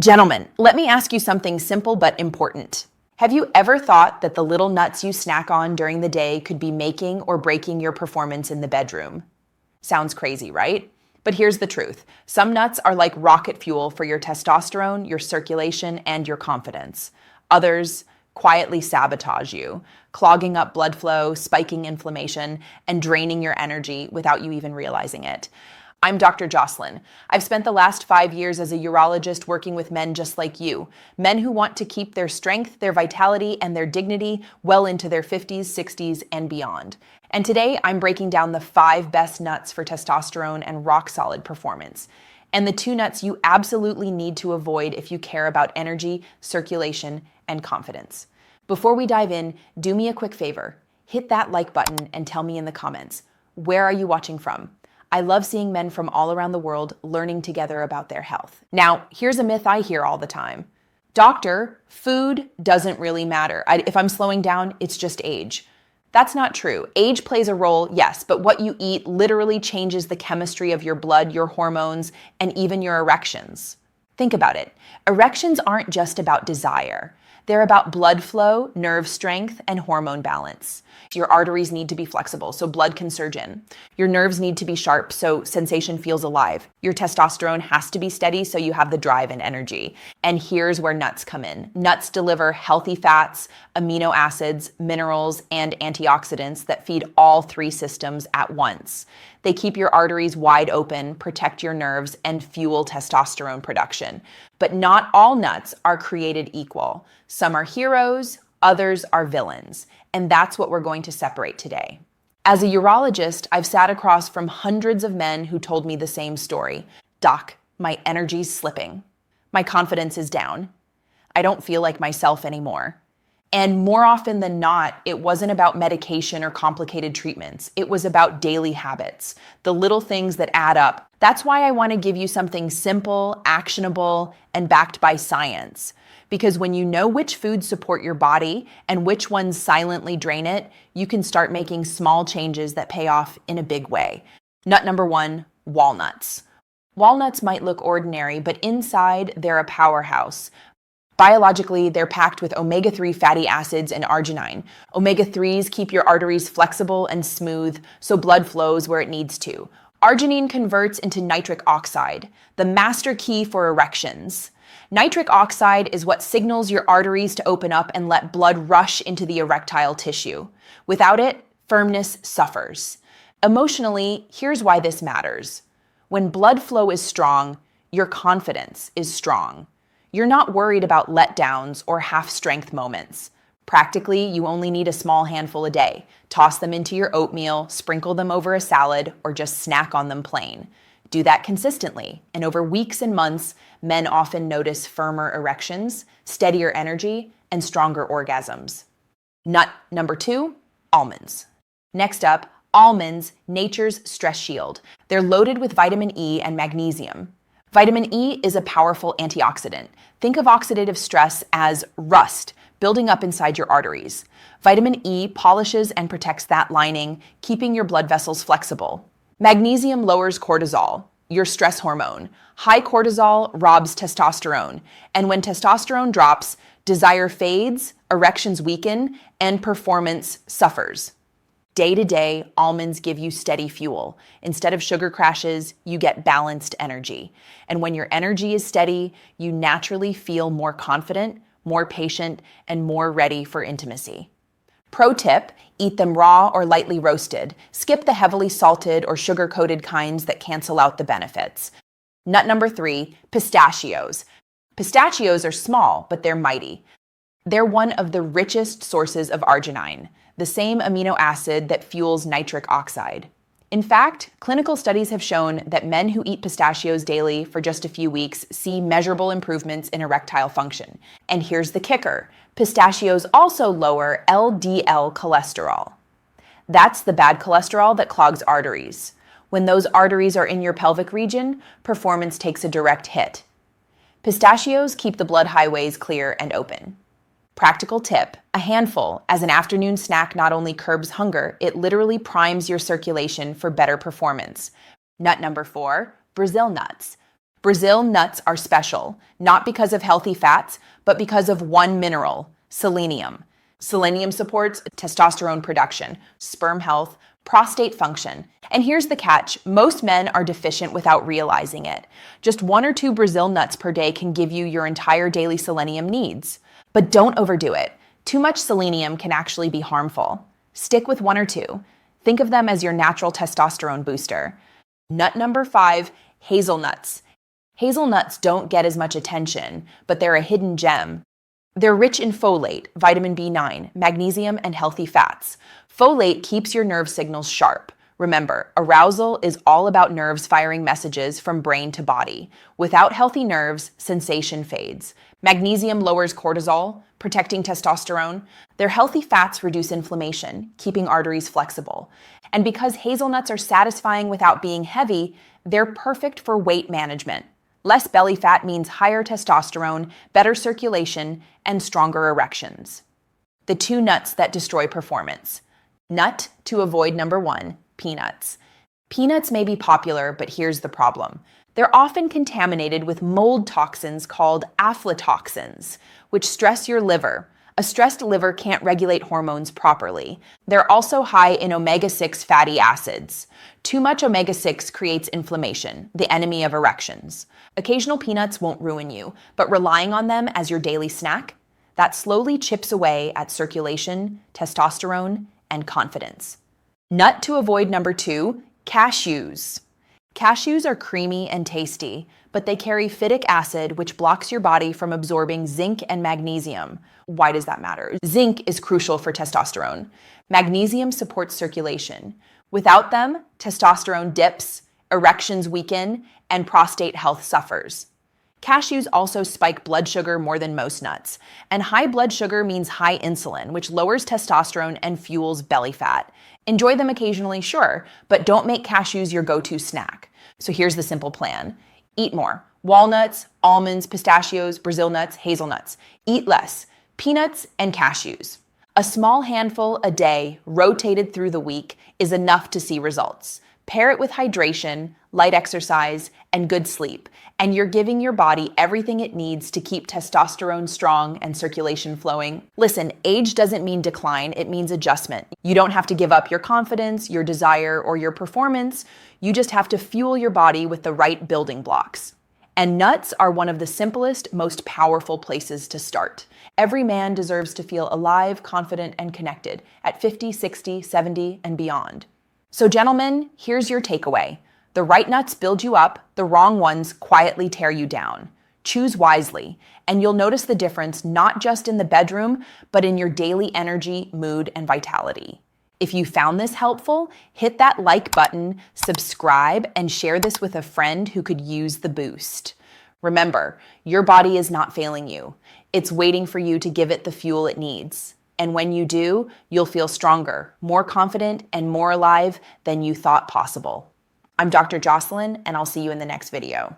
Gentlemen, let me ask you something simple but important. Have you ever thought that the little nuts you snack on during the day could be making or breaking your performance in the bedroom? Sounds crazy, right? But here's the truth. Some nuts are like rocket fuel for your testosterone, your circulation, and your confidence. Others quietly sabotage you, clogging up blood flow, spiking inflammation, and draining your energy without you even realizing it. I'm Dr. Jocelyn. I've spent the last 5 years as a urologist working with men just like you, men who want to keep their strength, their vitality, and their dignity well into their 50s, 60s, and beyond. And today, I'm breaking down the 5 best nuts for testosterone and rock-solid performance, and the 2 nuts you absolutely need to avoid if you care about energy, circulation, and confidence. Before we dive in, do me a quick favor. Hit that like button and tell me in the comments, where are you watching from? I love seeing men from all around the world learning together about their health. Now, here's a myth I hear all the time. Doctor, food doesn't really matter. If I'm slowing down, it's just age. That's not true. Age plays a role, yes, but what you eat literally changes the chemistry of your blood, your hormones, and even your erections. Think about it. Erections aren't just about desire. They're about blood flow, nerve strength, and hormone balance. Your arteries need to be flexible so blood can surge in. Your nerves need to be sharp so sensation feels alive. Your testosterone has to be steady so you have the drive and energy. And here's where nuts come in. Nuts deliver healthy fats, amino acids, minerals, and antioxidants that feed all 3 systems at once. They keep your arteries wide open, protect your nerves, and fuel testosterone production. But not all nuts are created equal. Some are heroes, others are villains. And that's what we're going to separate today. As a urologist, I've sat across from hundreds of men who told me the same story. Doc, my energy's slipping. My confidence is down. I don't feel like myself anymore. And more often than not, it wasn't about medication or complicated treatments. It was about daily habits, the little things that add up. That's why I want to give you something simple, actionable, and backed by science. Because when you know which foods support your body and which ones silently drain it, you can start making small changes that pay off in a big way. Nut number 1, walnuts. Walnuts might look ordinary, but inside they're a powerhouse. Biologically, they're packed with omega-3 fatty acids and arginine. Omega-3s keep your arteries flexible and smooth so blood flows where it needs to. Arginine converts into nitric oxide, the master key for erections. Nitric oxide is what signals your arteries to open up and let blood rush into the erectile tissue. Without it, firmness suffers. Emotionally, here's why this matters. When blood flow is strong, your confidence is strong. You're not worried about letdowns or half-strength moments. Practically, you only need a small handful a day. Toss them into your oatmeal, sprinkle them over a salad, or just snack on them plain. Do that consistently, and over weeks and months, men often notice firmer erections, steadier energy, and stronger orgasms. Nut number 2, almonds. Next up, almonds, nature's stress shield. They're loaded with vitamin E and magnesium. Vitamin E is a powerful antioxidant. Think of oxidative stress as rust building up inside your arteries. Vitamin E polishes and protects that lining, keeping your blood vessels flexible. Magnesium lowers cortisol, your stress hormone. High cortisol robs testosterone, and when testosterone drops, desire fades, erections weaken, and performance suffers. Day to day, almonds give you steady fuel. Instead of sugar crashes, you get balanced energy. And when your energy is steady, you naturally feel more confident, more patient, and more ready for intimacy. Pro tip, eat them raw or lightly roasted. Skip the heavily salted or sugar-coated kinds that cancel out the benefits. Nut number 3, pistachios. Pistachios are small, but they're mighty. They're one of the richest sources of arginine, the same amino acid that fuels nitric oxide. In fact, clinical studies have shown that men who eat pistachios daily for just a few weeks see measurable improvements in erectile function. And here's the kicker. Pistachios also lower LDL cholesterol. That's the bad cholesterol that clogs arteries. When those arteries are in your pelvic region, performance takes a direct hit. Pistachios keep the blood highways clear and open. Practical tip, a handful as an afternoon snack not only curbs hunger, it literally primes your circulation for better performance. Nut number 4, Brazil nuts. Brazil nuts are special, not because of healthy fats, but because of one mineral, selenium. Selenium supports testosterone production, sperm health, prostate function. And here's the catch, most men are deficient without realizing it. Just 1 or 2 Brazil nuts per day can give you your entire daily selenium needs. But don't overdo it. Too much selenium can actually be harmful. Stick with 1 or 2. Think of them as your natural testosterone booster. Nut number 5, hazelnuts. Hazelnuts don't get as much attention, but they're a hidden gem. They're rich in folate, vitamin B9, magnesium, and healthy fats. Folate keeps your nerve signals sharp. Remember, arousal is all about nerves firing messages from brain to body. Without healthy nerves, sensation fades. Magnesium lowers cortisol, protecting testosterone. Their healthy fats reduce inflammation, keeping arteries flexible. And because hazelnuts are satisfying without being heavy, they're perfect for weight management. Less belly fat means higher testosterone, better circulation, and stronger erections. The 2 nuts that destroy performance. Nut to avoid number 1, peanuts. Peanuts may be popular, but here's the problem. They're often contaminated with mold toxins called aflatoxins, which stress your liver. A stressed liver can't regulate hormones properly. They're also high in omega-6 fatty acids. Too much omega-6 creates inflammation, the enemy of erections. Occasional peanuts won't ruin you, but relying on them as your daily snack, that slowly chips away at circulation, testosterone, and confidence. Nut to avoid number 2, cashews. Cashews are creamy and tasty, but they carry phytic acid, which blocks your body from absorbing zinc and magnesium. Why does that matter? Zinc is crucial for testosterone. Magnesium supports circulation. Without them, testosterone dips, erections weaken, and prostate health suffers. Cashews also spike blood sugar more than most nuts, and high blood sugar means high insulin, which lowers testosterone and fuels belly fat. Enjoy them occasionally, sure, but don't make cashews your go-to snack. So here's the simple plan. Eat more. Walnuts, almonds, pistachios, Brazil nuts, hazelnuts. Eat less. Peanuts and cashews. A small handful a day, rotated through the week, is enough to see results. Pair it with hydration, light exercise, and good sleep, and you're giving your body everything it needs to keep testosterone strong and circulation flowing. Listen, age doesn't mean decline, it means adjustment. You don't have to give up your confidence, your desire, or your performance. You just have to fuel your body with the right building blocks. And nuts are one of the simplest, most powerful places to start. Every man deserves to feel alive, confident, and connected at 50, 60, 70, and beyond. So gentlemen, here's your takeaway. The right nuts build you up, the wrong ones quietly tear you down. Choose wisely, and you'll notice the difference not just in the bedroom, but in your daily energy, mood, and vitality. If you found this helpful, hit that like button, subscribe, and share this with a friend who could use the boost. Remember, your body is not failing you. It's waiting for you to give it the fuel it needs. And when you do, you'll feel stronger, more confident, and more alive than you thought possible. I'm Dr. Jocelyn, and I'll see you in the next video.